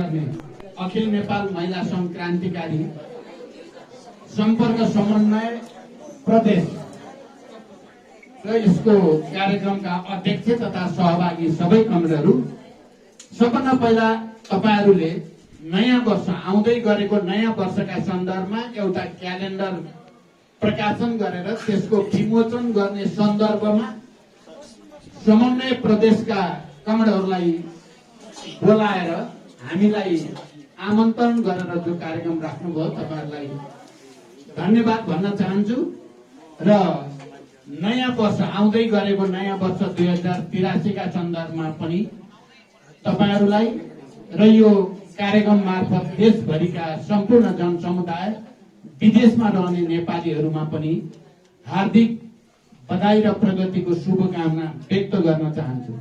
गर्ने अखिल नेपाल महिला सङ्घ क्रान्तिकारी सम्पर्क समन्वय प्रदेश र यसको कार्यक्रमका अध्यक्ष तथा सहभागी सबै कमरेडहरू, सबभन्दा पहिला तपाईहरूले नयाँ वर्ष आउँदै गरेको नयाँ वर्षका सन्दर्भमा एउटा क्यालेन्डर प्रकाशन गरेर त्यसको विमोचन गर्ने सन्दर्भमा समन्वय प्रदेशका कमरेडहरूलाई बोलाएर हामीलाई आमन्त्रण गरेर जो कार्यक्रम राख्नुभयो तपाईहरूलाई धन्यवाद भन्न चाहन्छु। र नयाँ वर्ष आउँदै गरेको नयाँ वर्ष 2083 का सन्दर्भमा पनि तपाईहरूलाई र यो कार्यक्रम मार्फत देशभरिका सम्पूर्ण जनसमुदाय विदेशमा रहने नेपालीहरूमा पनि हार्दिक बधाई र प्रगतिको शुभकामना व्यक्त गर्न चाहन्छु।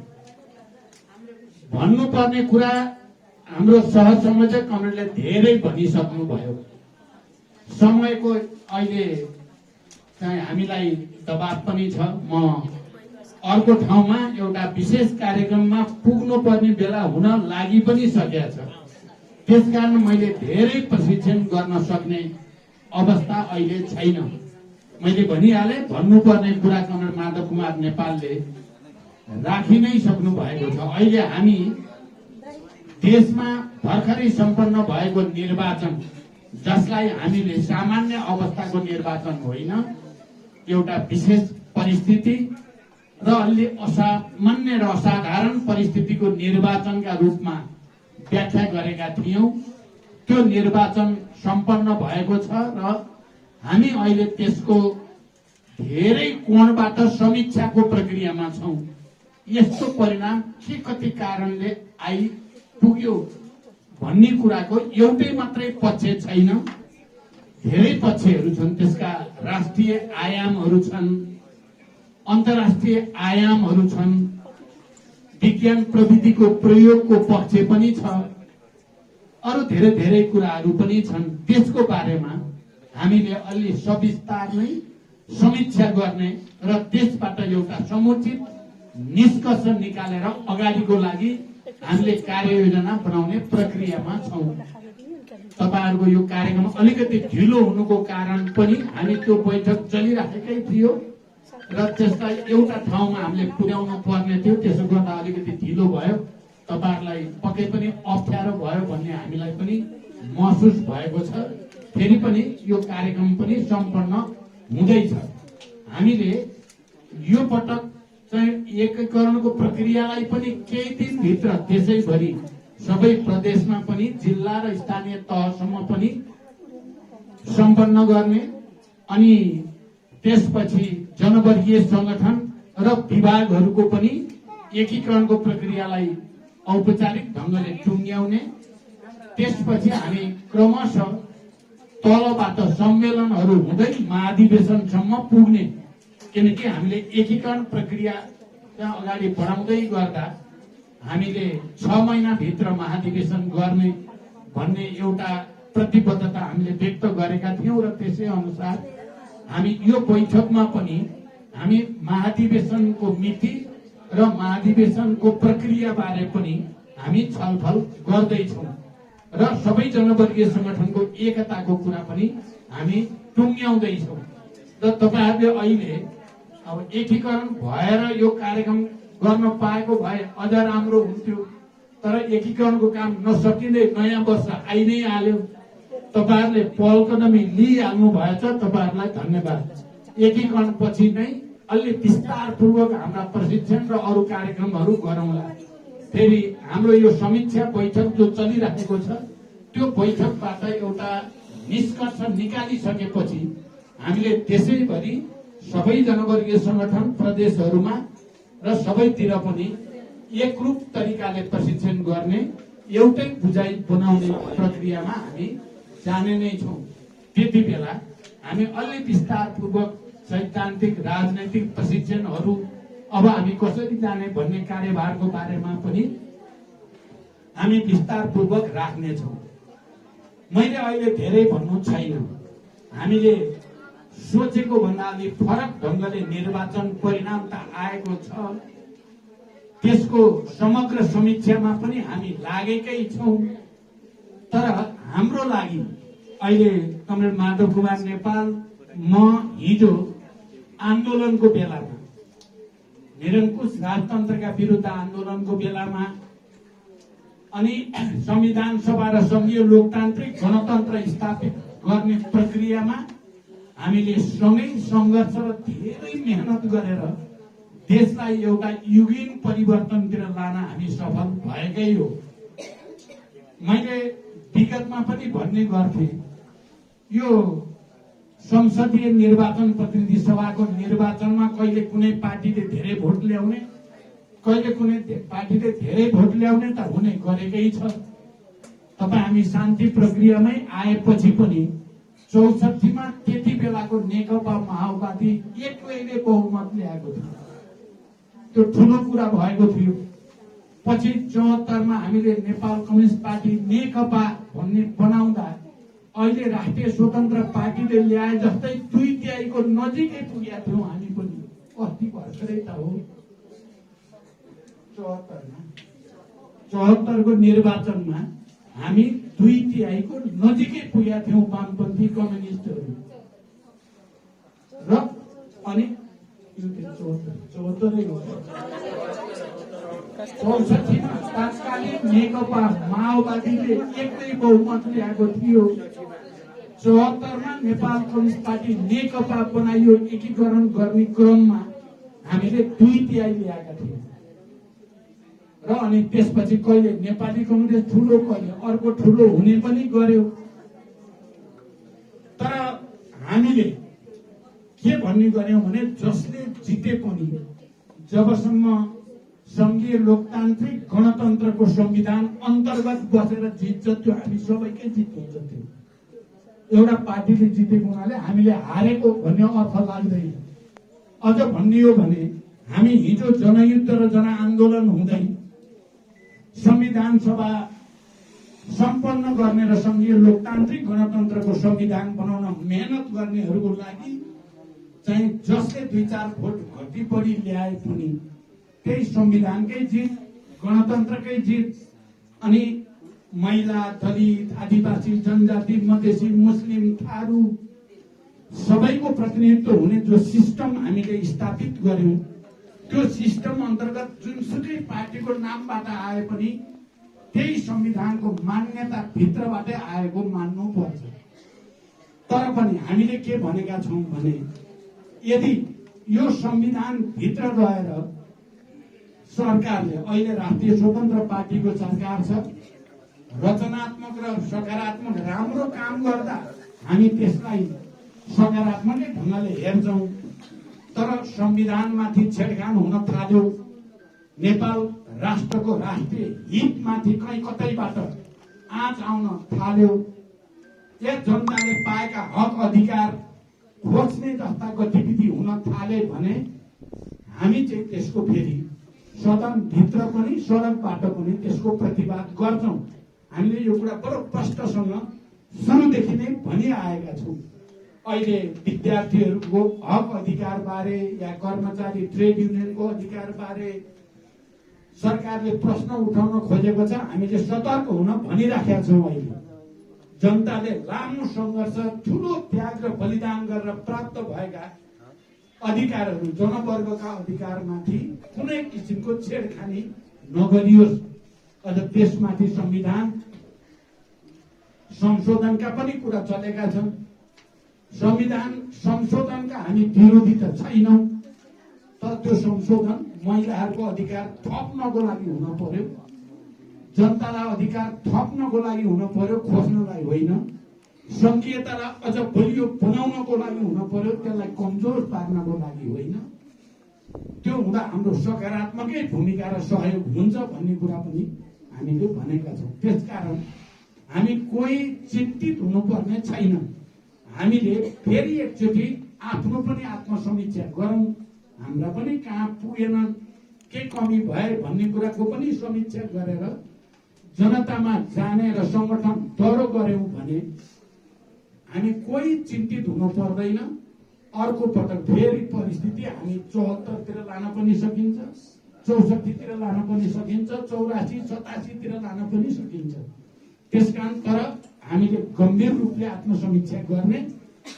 भन्नुपर्ने कुरा हाम्रो सहसंयोजक कमरेडले धेरै भनिसक्नुभयो। समयको अहिले चाहिँ हामीलाई दबाव पनि छ। म अर्को ठाउँमा एउटा विशेष कार्यक्रममा पुग्नु पर्ने बेला हुन लागि पनि सकेको छ। त्यसकारण मैले धेरै प्रशिक्षण गर्न सक्ने अवस्था अहिले छैन। मैले भनिहाले, भन्नुपर्ने कुरा कमरेड माधव कुमार नेपालले राखि नै सक्नु भएको छ। अहिले हामी देशमा भर्खरै सम्पन्न भएको निर्वाचन, जसलाई हामीले सामान्य अवस्थाको निर्वाचन होइन, एउटा विशेष परिस्थिति र अलि असामान्य र असाधारण परिस्थितिको निर्वाचनका रूपमा व्याख्या गरेका थियौं। त्यो निर्वाचन सम्पन्न भएको छ र हामी अहिले त्यसको धेरै कोणबाट समीक्षाको प्रक्रियामा छौं। यस्तो परिणाम के कति कारणले आइपुग्यो भन्ने कुराको एउटै मात्रै पक्ष छैन, धेरै पक्षहरू छन्। त्यसका राष्ट्रिय आयामहरू छन्, अन्तर्राष्ट्रिय आयामहरू छन्, विज्ञान प्रविधिको प्रयोगको पक्ष पनि छ, अरू धेरै धेरै कुराहरू पनि छन्। त्यसको बारेमा हामीले अलि सविस्तार नै समीक्षा गर्ने र त्यसबाट एउटा समुचित निष्कर्ष निकालेर अगाडिको लागि हामीले कार्ययोजना बनाउने प्रक्रियामा छौं। तपाईहरुको यो कार्यक्रम अलिकति ढिलो हुनुको कारण पनि हामी त्यो बैठक चलिरहेकै थियो र त्यसलाई एउटा ठाउँमा हामीले पुर्याउनु पर्ने थियो। त्यसो गर्दा अलिकति ढिलो भयो। तपाईहरुलाई पक्कै पनि अप्ठ्यारो भयो भन्ने हामीलाई पनि महसुस भएको छ। फेरि पनि यो कार्यक्रम पनि सम्पन्न हुँदैछ। हामीले यो पटक चाहिँ एकीकरणको प्रक्रियालाई पनि केही दिनभित्र देशैभरि सबै प्रदेशमा पनि जिल्ला र स्थानीय तहसम्म पनि सम्पन्न गर्ने अनि त्यसपछि जनवर्गीय संगठन र विभागहरूको पनि एकीकरणको प्रक्रियालाई औपचारिक ढंगले टुङ्ग्याउने, त्यसपछि हामी क्रमशः तलबाट सम्मेलनहरू हुँदै महाधिवेशनसम्म पुग्ने। किनकि हामीले एकीकरण प्रक्रिया अगाडि बढाउँदै गर्दा हामीले 6 महिनाभित्र महाधिवेशन गर्ने भन्ने एउटा प्रतिबद्धता हामीले व्यक्त गरेका थियौं र त्यसै अनुसार हामी यो बैठकमा पनि हामी महाधिवेशनको मिति र महाधिवेशनको प्रक्रिया बारे पनि हामी छलफल गर्दैछौं र सबै जनवर्गीय संगठनको एकताको कुरा पनि हामी टुङ्ग्याउँदैछौं। र तपाईहरुले अहिले अब एकीकरण भएर यो कार्यक्रम गर्न पाएको भए अझ राम्रो हुन्थ्यो, तर एकीकरणको काम नसकिँदै नयाँ वर्ष आइ नै हाल्यो। तपाईहरुले पहल कदमी लिइहाल्नु भएछ, तपाईहरुलाई धन्यवाद। एकीकरण पछि नै अलि विस्तारपूर्वक हाम्रा प्रशिक्षण र अरू कार्यक्रमहरू गरौँला। फेरि हाम्रो यो समीक्षा बैठक जो चलिरहेको छ, त्यो बैठकबाट एउटा निष्कर्ष निकालिसकेपछि हामीले त्यसैभरि सबै जनवर्गीय संगठन प्रदेशहरूमा र सबैतिर पनि एकरूप तरिकाले प्रशिक्षण गर्ने, एउटै बुझाइ बनाउने प्रक्रियामा हामी जाने नै छौं। त्यति बेला हामी अलि विस्तारपूर्वक सैद्धान्तिक राजनैतिक प्रशिक्षणहरू अब हामी कसरी जाने भन्ने कार्यभारको बारेमा पनि हामी विस्तारपूर्वक राख्नेछौं। मैले अहिले धेरै भन्नु छैन। हामीले सोचेको भन्दा अलि फरक ढंगले निर्वाचन परिणाम त आएको छ। त्यसको समग्र समीक्षामा पनि हामी लागेकै छौं। तर हाम्रो लागि अहिले कमरेड माधव कुमार नेपाल म हिजो आन्दोलनको बेलामा निरङ्कुश राजतन्त्रका विरुद्ध आन्दोलनको बेलामा अनि संविधान सभा र संघीय लोकतान्त्रिक गणतन्त्र स्थापित गर्ने प्रक्रियामा हामीले सँगै सङ्घर्ष र धेरै मेहनत गरेर देशलाई एउटा युगीन परिवर्तनतिर लान हामी सफल भएकै हो। मैले विगतमा पनि भन्ने गर्थे यो संसदीय निर्वाचन प्रतिनिधि सभाको निर्वाचनमा कहिले कुनै पार्टीले धेरै भोट ल्याउने, कहिले कुनै पार्टीले धेरै भोट ल्याउने त हुने गरेकै छ। तपाईँ हामी शान्ति प्रक्रियामै आएपछि पनि 64 मा त्यति बेलाको नेकपा माओवादी एक्लैले बहुमत ल्याएको थियो, त्यो ठुलो कुरा भएको थियो। पछि 74 मा हामीले नेपाल कम्युनिस्ट पार्टी नेकपा भन्ने बनाउँदा अहिले राष्ट्रिय स्वतन्त्र पार्टीले ल्याए जस्तै 2/3 को नजिकै पुगेका थियौँ हामी पनि। अस्ति भर्खरै त हो 74 को निर्वाचनमा हामी 2/3 को नजिकै पुगेका थियौँ वामपन्थी कम्युनिस्टहरू र अनि 74 हो 64 मा तत्कालीन नेकपा माओवादीले एक्लै बहुमत ल्याएको थियो। 74 मा नेपाल कम्युनिस्ट पार्टी नेकपा बनाइयो। एकीकरण गर्ने क्रममा हामीले 2/3 ल्याएका थियौँ र अनि त्यसपछि कहिले नेपाली कङ्ग्रेस ठुलो, कहिले अर्को ठुलो हुने पनि गर्यो। तर हामीले के भन्ने गर्यौं भने जसले जिते पनि जबसम्म संघीय लोकतान्त्रिक गणतन्त्रको संविधान अन्तर्गत बसेर जित्छ त्यो हामी सबैकै जित हुन्छ। त्यो एउटा पार्टीले जितेको हुनाले हामीले हारेको भन्ने अर्थ लाग्दैन। अझ भन्ने हो भने हामी हिजो जनयुद्ध र जनआन्दोलन हुँदै संविधान सभा सम्पन्न गर्ने र संघीय लोकतान्त्रिक गणतन्त्रको संविधान बनाउन मेहनत गर्नेहरूको लागि चाहिँ जसले 2-4 भोट घटी बढी ल्याए पनि त्यही संविधानकै जित, गणतन्त्रकै जित। अनि महिला, दलित, आदिवासी, जनजाति, मधेसी, मुस्लिम, थारू सबैको प्रतिनिधित्व हुने जो सिस्टम हामीले स्थापित गर्यौं त्यो सिस्टम अन्तर्गत जुनसुकै पार्टीको नामबाट आए पनि त्यही संविधानको मान्यता भित्रबाटै आएको मान्नुपर्छ। तर पनि हामीले के भनेका छौं भने यदि यो संविधान भित्र रहेर सरकारले, अहिले राष्ट्रिय स्वतन्त्र पार्टीको सरकार छ, रचनात्मक र सकारात्मक राम्रो काम गर्दा हामी त्यसलाई सकारात्मकै ढंगले हेर्छौं। तर संविधानमाथि छेडखान हुन थाल्यो, नेपाल राष्ट्रको राष्ट्रिय हितमाथि कतैबाट आँच आउन थाल्यो, यस जनताले पाएका हक अधिकार खोज्ने जस्ता गतिविधि हुन थाले भने हामी चाहिँ त्यसको फेरि सदन भित्र पनि सडकबाट पनि त्यसको प्रतिवाद गर्छौं। हामीले यो कुरा बडो प्रष्टसँग सुरुदेखि नै भनिआएका छौं। अहिले विद्यार्थीहरूको हक अधिकार बारे या कर्मचारी ट्रेड युनियनको अधिकार बारे सरकारले प्रश्न उठाउन खोजेको छ, हामीले सतर्क हुन भनिराखेका छौं। अहिले जनताले लामो सङ्घर्ष, ठूलो त्याग र बलिदान गरेर प्राप्त भएका अधिकारहरू, जनवर्गका अधिकारमाथि कुनै किसिमको छेडखानी नगरियोस्। अझ त्यसमाथि संविधान संशोधनका पनि कुरा चलेका छन्। संविधान संशोधनका हामी विरोधी त छैनौं, तर त्यो संशोधन महिलाहरूको अधिकार थप्नको लागि हुन पर्यो, जनतालाई अधिकार थप्नको लागि हुन पर्यो, खोज्नलाई होइन। संघीयतालाई अझ बलियो बनाउनको लागि हुन पर्यो, त्यसलाई कमजोर पार्नको लागि होइन। त्यो हुँदा हाम्रो सकारात्मकै भूमिका र सहयोग हुन्छ भन्ने कुरा पनि हामीले भनेका छौं। त्यसकारण हामी कोही चिन्तित हुनुपर्ने छैन। हामीले फेरि एकचोटि आफ्नो पनि आत्मसमीक्षा गरौं, हाम्रा पनि कहाँ पुगेन, के कमी भए भन्ने कुराको पनि समीक्षा गरेर जनतामा जाने र संगठन दह्रो गर्यौं भने हामी कोही चिन्तित हुनु पर्दैन। अर्को पटक फेरि परिस्थिति हामी 74 तिर लान पनि सकिन्छ, 64 तिर लान पनि सकिन्छ, 84, 87 तिर लान पनि सकिन्छ। त्यसकारण तर हामीले गम्भीर रूपले आत्मसमीक्षा गर्ने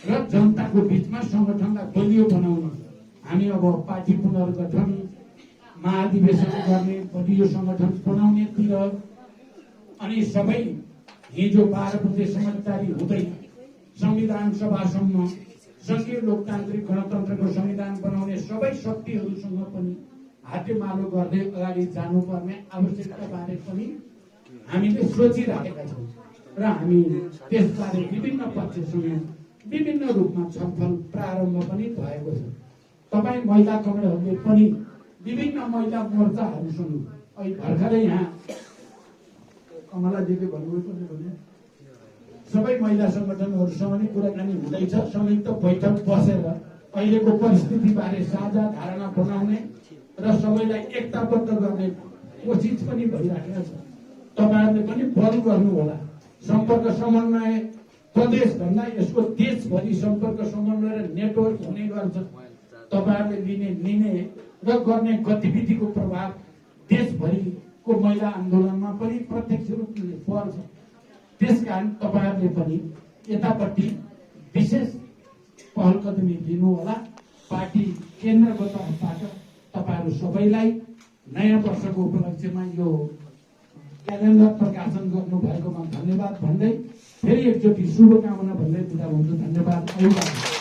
र जनताको बीचमा संगठनलाई बलियो बनाउन हामी अब पार्टी पुनर्गठन महाधिवेशन गर्ने बलियो संगठन बनाउनेतिर अनि सबै हिजो 12 बुँदे समझदारी हुँदै संविधान सभासम्म संघीय लोकतान्त्रिक गणतन्त्रको संविधान बनाउने सबै शक्तिहरूसँग पनि हातेमालो गर्दै अगाडि जानुपर्ने आवश्यकता बारे पनि हामीले सोचिराखेका छौँ र हामी त्यसबारे विभिन्न पक्षसँग विभिन्न रूपमा छलफल प्रारम्भ पनि भएको छ। तपाईँ महिला कमरेडहरूले पनि विभिन्न महिला मोर्चाहरूसँग अहिले भर्खरै यहाँ कमलाजीले भन्नुभयो भने सबै महिला सङ्गठनहरूसँग नै कुराकानी हुँदैछ। संयुक्त बैठक बसेर अहिलेको परिस्थितिबारे साझा धारणा बनाउने र सबैलाई एकताबद्ध गर्ने कोसिस पनि भइराखेको छ। तपाईँहरूले पनि बल गर्नु होला। सम्पर्क समन्वय प्रदेश भन्दा यसको देशभरि सम्पर्क समन्वय र नेटवर्क हुने गर्छ। तपाईँहरूले लिने निर्णय र गर्ने गतिविधिको प्रभाव देशभरिको महिला आन्दोलनमा पनि प्रत्यक्ष रूपले पर्छ। त्यसकारण तपाईँहरूले पनि यतापट्टि विशेष पहल कदमी लिनुहोला। पार्टी केन्द्रको तर्फबाट तपाईँहरू सबैलाई नयाँ वर्षको उपलक्ष्यमा यो क्यालेन्डर प्रकाशन गर्नु भएकोमा धन्यवाद भन्दै फेरि एकचोटि शुभकामना भन्दै बिदा हुन्छु। धन्यवाद।